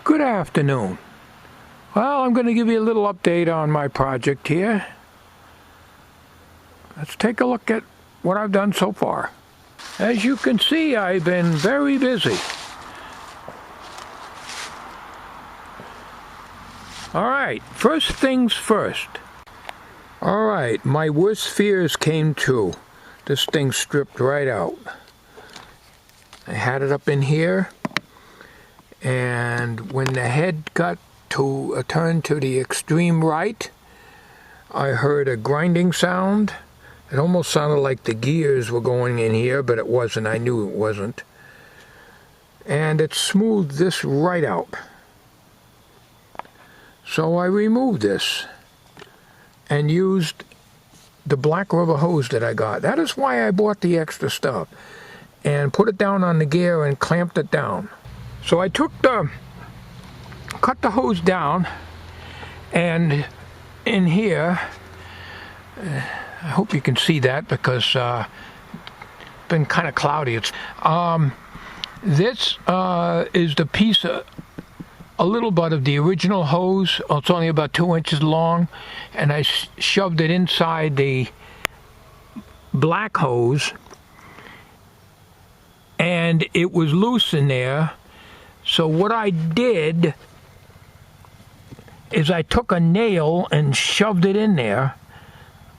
Good afternoon. Well, I'm going to give you a little update on my project here. Let's take a look at what I've done so far. As you can see, I've been very busy. Alright, first things first. Alright, my worst fears came true. This thing stripped right out. I had it up in here, and when the head got to turn to the extreme right, I heard a grinding sound. It almost sounded like the gears were going in here, but it wasn't. I knew it wasn't. And it smoothed this right out. So I removed this and used the black rubber hose that I got. That is why I bought the extra stuff. And put it down on the gear and clamped it down. So I cut the hose down, and in here, I hope you can see that because it's been kind of cloudy. This is the piece, a little bit of the original hose. It's only about 2 inches long, and I shoved it inside the black hose, and it was loose in there. So what I did is I took a nail and shoved it in there,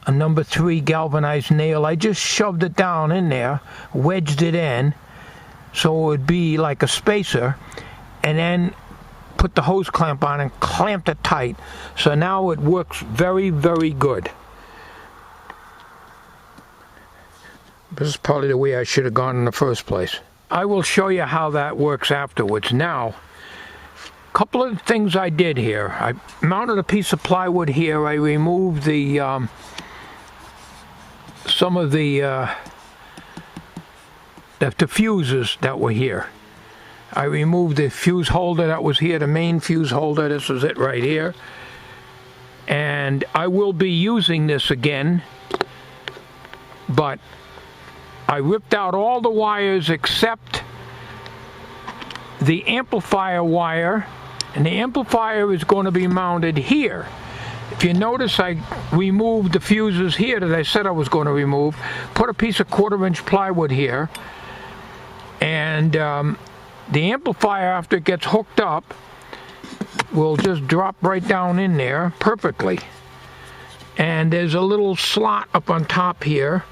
a number 3 galvanized nail. I just shoved it down in there, wedged it in, so it would be like a spacer, and then put the hose clamp on and clamped it tight. So now it works very, very good. This is probably the way I should have gone in the first place. I will show you how that works afterwards. Now, a couple of things I did here. I mounted a piece of plywood here. I removed the some of the fuses that were here. I removed the fuse holder that was here, the main fuse holder. This is it right here. And I will be using this again, but I ripped out all the wires except the amplifier wire, and the amplifier is going to be mounted here. If you notice, I removed the fuses here that I said I was going to remove, put a piece of 1/4-inch plywood here, and the amplifier, after it gets hooked up, will just drop right down in there perfectly. And there's a little slot up on top here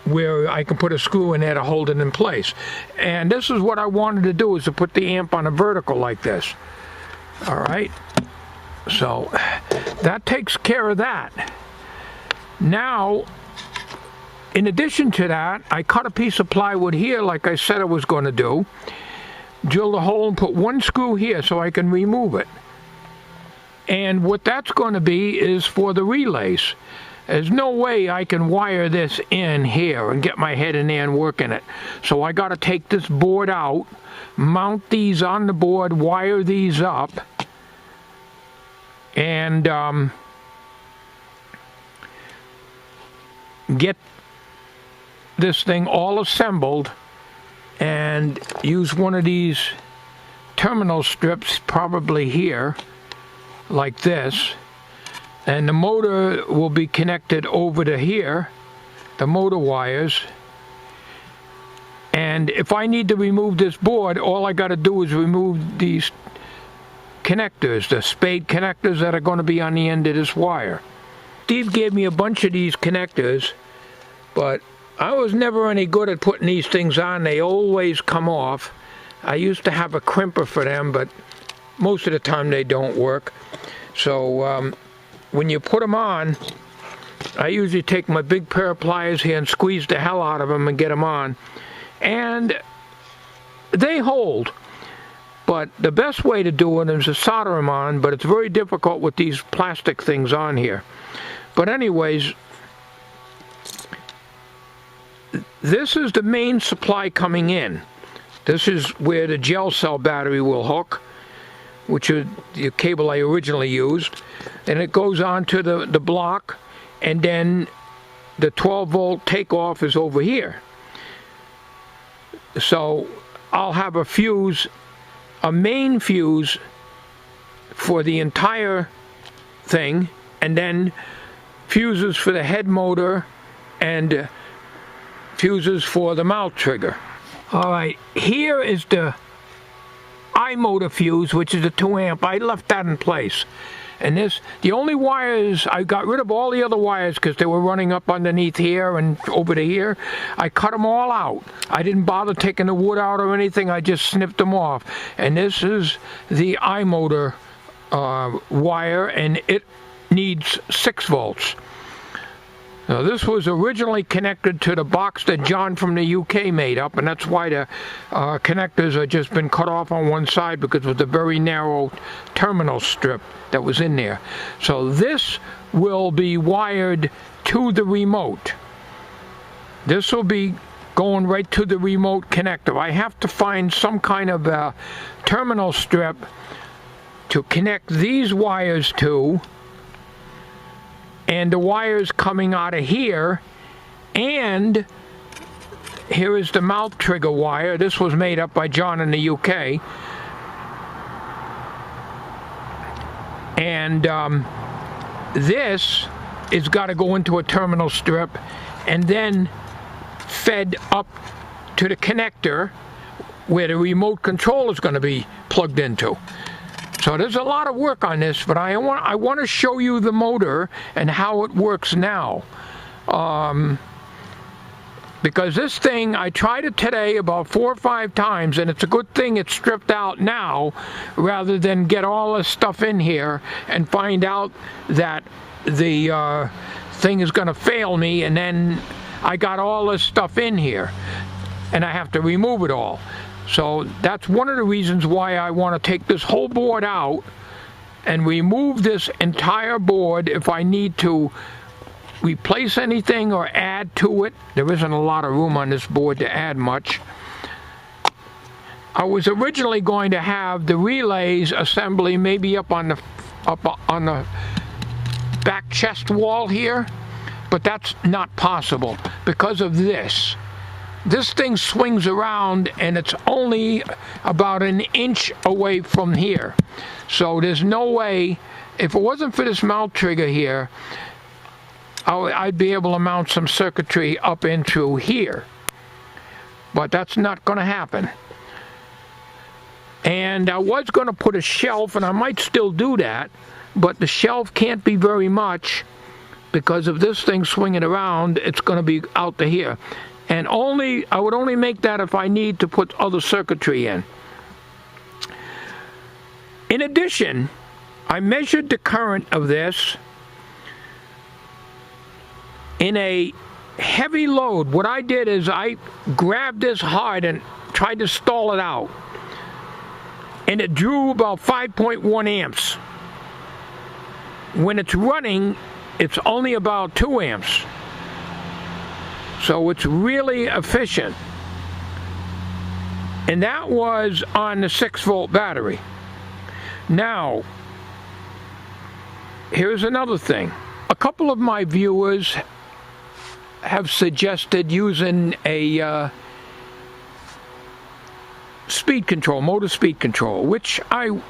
where I can put a screw in there to hold it in place. And this is what I wanted to do, is to put the amp on a vertical like this. Alright, so that takes care of that. Now, in addition to that, I cut a piece of plywood here like I said I was going to do, drilled a hole and put 1 screw here so I can remove it. And what that's going to be is for the relays. There's no way I can wire this in here and get my head in there and work in it. So I got to take this board out, mount these on the board, wire these up, and get this thing all assembled, and use one of these terminal strips, probably here, like this. And the motor will be connected over to here, the motor wires. And if I need to remove this board, all I got to do is remove these connectors, the spade connectors that are going to be on the end of this wire. Steve gave me a bunch of these connectors, but I was never any good at putting these things on. They always come off. I used to have a crimper for them, but most of the time they don't work. So when you put them on, I usually take my big pair of pliers here and squeeze the hell out of them and get them on. And they hold. But the best way to do it is to solder them on, but it's very difficult with these plastic things on here. But anyways, this is the main supply coming in. This is where the gel cell battery will hook, which is the cable I originally used. And it goes on to the block, and then the 12-volt takeoff is over here. So I'll have a fuse, a main fuse for the entire thing, and then fuses for the head motor and fuses for the mount trigger. Alright, here is the I motor fuse, which is a 2 amp. I left that in place. And this, the only wires, I got rid of all the other wires because they were running up underneath here and over to here. I cut them all out. I didn't bother taking the wood out or anything. I just snipped them off. And this is the I motor wire, and it needs 6 volts. Now, this was originally connected to the box that John from the UK made up, and that's why the connectors have just been cut off on one side, because of the very narrow terminal strip that was in there. So this will be wired to the remote. This will be going right to the remote connector. I have to find some kind of a terminal strip to connect these wires to, and the wires coming out of here, and here is the mount trigger wire. This was made up by John in the UK. And this is got to go into a terminal strip and then fed up to the connector where the remote control is going to be plugged into. So there's a lot of work on this, but I want to show you the motor and how it works now. Because this thing, I tried it today about 4 or 5 times, and it's a good thing it's stripped out now rather than get all this stuff in here and find out that the thing is going to fail me, and then I got all this stuff in here and I have to remove it all. So that's one of the reasons why I want to take this whole board out and remove this entire board if I need to replace anything or add to it. There isn't a lot of room on this board to add much. I was originally going to have the relays assembly maybe up on the back chest wall here, but that's not possible because of this. This thing swings around and it's only about 1 inch away from here. So there's no way, if it wasn't for this mount trigger here, I'd be able to mount some circuitry up into here. But that's not going to happen. And I was going to put a shelf, and I might still do that, but the shelf can't be very much because of this thing swinging around. It's going to be out to here. And I would only make that if I need to put other circuitry in. In addition, I measured the current of this in a heavy load. What I did is I grabbed this hard and tried to stall it out. And it drew about 5.1 amps. When it's running, it's only about 2 amps. So it's really efficient. And that was on the 6-volt battery. Now, here's another thing. A couple of my viewers have suggested using a speed control, motor speed control, which I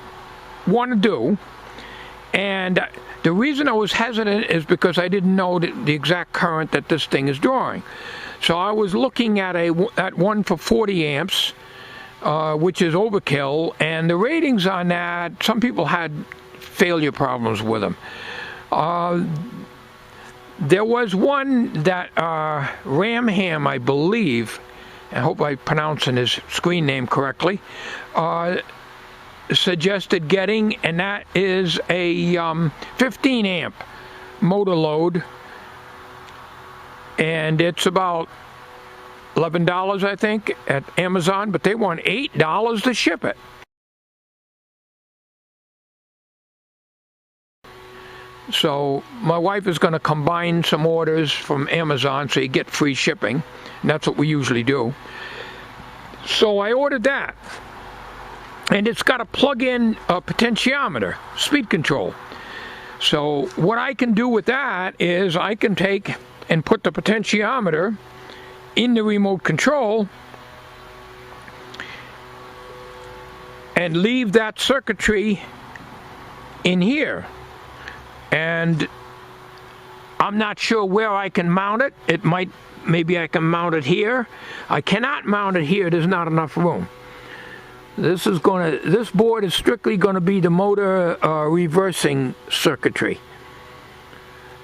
want to do. And the reason I was hesitant is because I didn't know the exact current that this thing is drawing. So I was looking at one for 40 amps, which is overkill, and the ratings on that, some people had failure problems with them. There was one that Ramham, I believe, I hope I'm pronouncing his screen name correctly, suggested getting, and that is a 15 amp motor load, and it's about $11 I think at Amazon, but they want $8 to ship it. So my wife is going to combine some orders from Amazon so you get free shipping, and that's what we usually do. So I ordered that. And it's got a plug-in potentiometer, speed control. So what I can do with that is I can take and put the potentiometer in the remote control, and leave that circuitry in here. And I'm not sure where I can mount it. Maybe I can mount it here. I cannot mount it here, there's not enough room. This board is strictly going to be the motor reversing circuitry.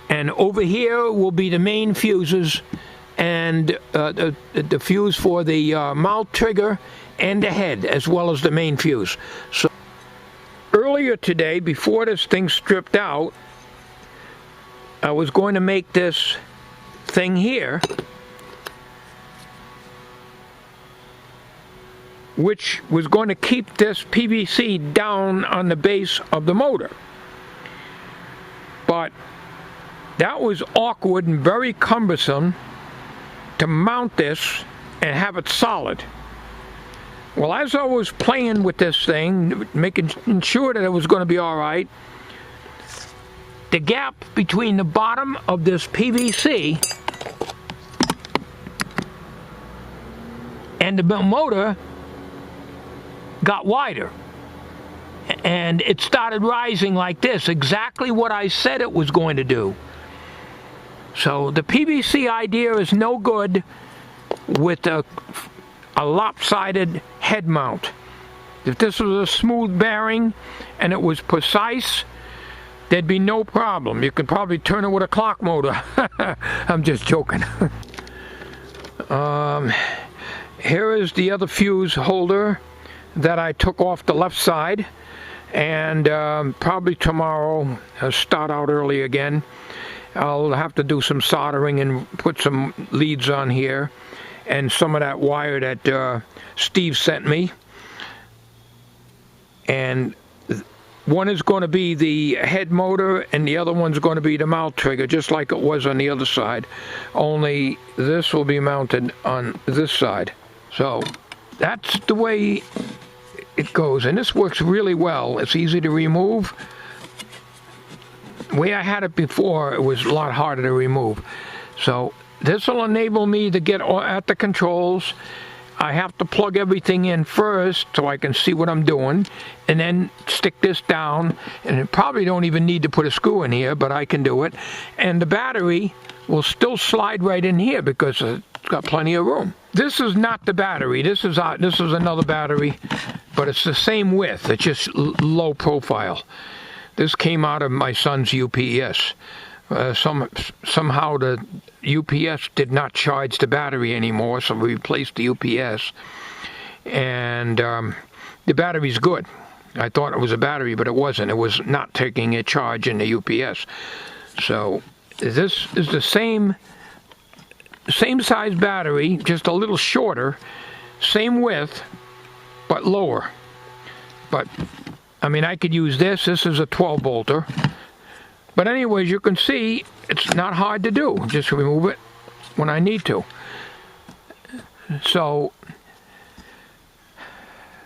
And over here will be the main fuses and the fuse for the mount trigger and the head, as well as the main fuse. So earlier today, before this thing stripped out, I was going to make this thing here, which was going to keep this PVC down on the base of the motor. But that was awkward and very cumbersome to mount this and have it solid. Well, as I was playing with this thing, making sure that it was going to be all right, the gap between the bottom of this PVC and the motor got wider, and it started rising like this, exactly what I said it was going to do. So the PVC idea is no good with a lopsided head mount. If this was a smooth bearing and it was precise, there'd be no problem. You could probably turn it with a clock motor. I'm just joking. Here is the other fuse holder that I took off the left side, and probably tomorrow I'll start out early again. I'll have to do some soldering and put some leads on here and some of that wire that Steve sent me. And one is going to be the head motor and the other one's going to be the mount trigger, just like it was on the other side, only this will be mounted on this side. So that's the way it goes, and this works really well. It's easy to remove. The way I had it before, it was a lot harder to remove. So this will enable me to get at the controls. I have to plug everything in first so I can see what I'm doing, and then stick this down, and I probably don't even need to put a screw in here, but I can do it. And the battery will still slide right in here because it's got plenty of room. This is not the battery. This is another battery, but it's the same width. It's just low profile. This came out of my son's UPS. Somehow the UPS did not charge the battery anymore, so we replaced the UPS. And the battery's good. I thought it was a battery, but it wasn't. It was not taking a charge in the UPS. So this is the same size battery, just a little shorter, same width, but lower. But I mean, I could use this. This is a 12-bolter. But anyways, you can see it's not hard to do. Just remove it when I need to. So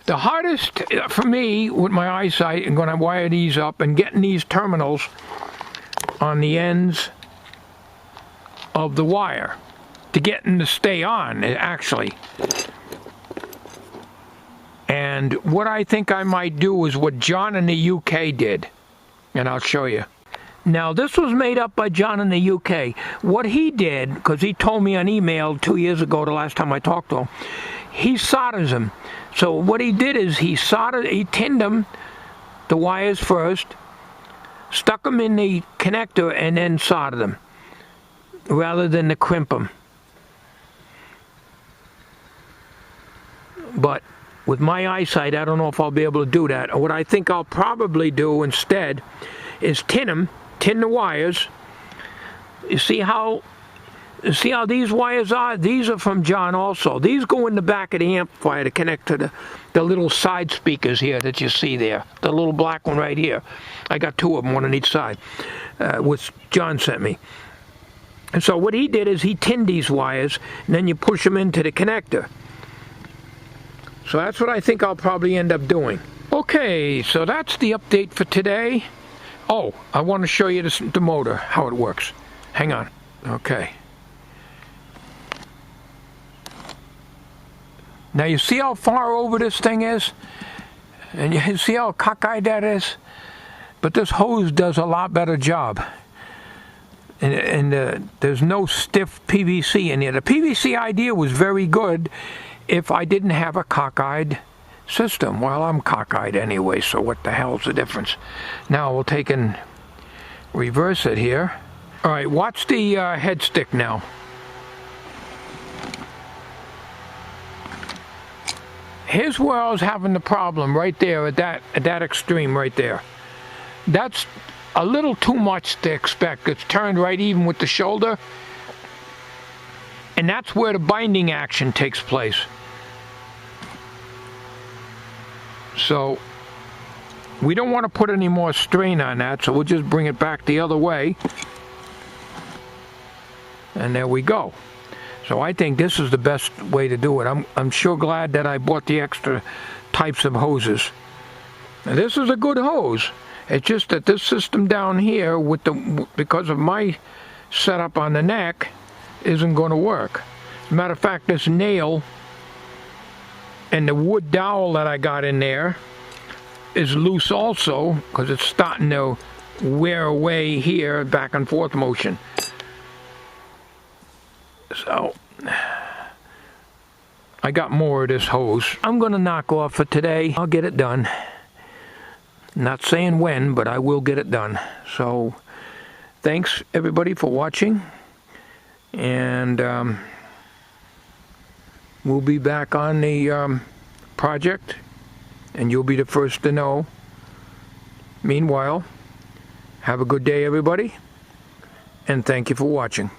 the hardest for me with my eyesight, and when I wire these up and getting these terminals on the ends of the wire to get them to stay on, actually. And what I think I might do is what John in the UK did, and I'll show you. Now, this was made up by John in the UK. What he did, because he told me on email 2 years ago, the last time I talked to him, he solders them. So what he did is he tinned them, the wires first, stuck them in the connector, and then soldered them, rather than to crimp them. But with my eyesight, I don't know if I'll be able to do that. What I think I'll probably do instead is tin the wires. You see how these wires are? These are from John also. These go in the back of the amplifier to connect to the little side speakers here that you see there. The little black one right here. I got two of them, one on each side, which John sent me. And so what he did is he tinned these wires, and then you push them into the connector. So that's what I think I'll probably end up doing. Okay, so that's the update for today. Oh, I want to show you the motor, how it works. Hang on. Okay. Now you see how far over this thing is? And you see how cockeyed that is? But this hose does a lot better job. And there's no stiff PVC in here. The PVC idea was very good if I didn't have a cockeyed system. Well, I'm cockeyed anyway, so what the hell's the difference? Now we'll take and reverse it here. All right, watch the head stick now. Here's where I was having the problem, right there at that extreme right there. That's a little too much to expect. It's turned right even with the shoulder, and that's where the binding action takes place. So we don't want to put any more strain on that, so we'll just bring it back the other way, and there we go. So I think this is the best way to do it. I'm sure glad that I bought the extra types of hoses. Now, this is a good hose. It's just that this system down here, because of my setup on the neck, isn't going to work. As a matter of fact, this nail and the wood dowel that I got in there is loose also, because it's starting to wear away here, back and forth motion. So I got more of this hose. I'm going to knock off for today. I'll get it done. Not saying when, but I will get it done. So thanks everybody for watching, and we'll be back on the project, and you'll be the first to know. Meanwhile, have a good day everybody, and thank you for watching.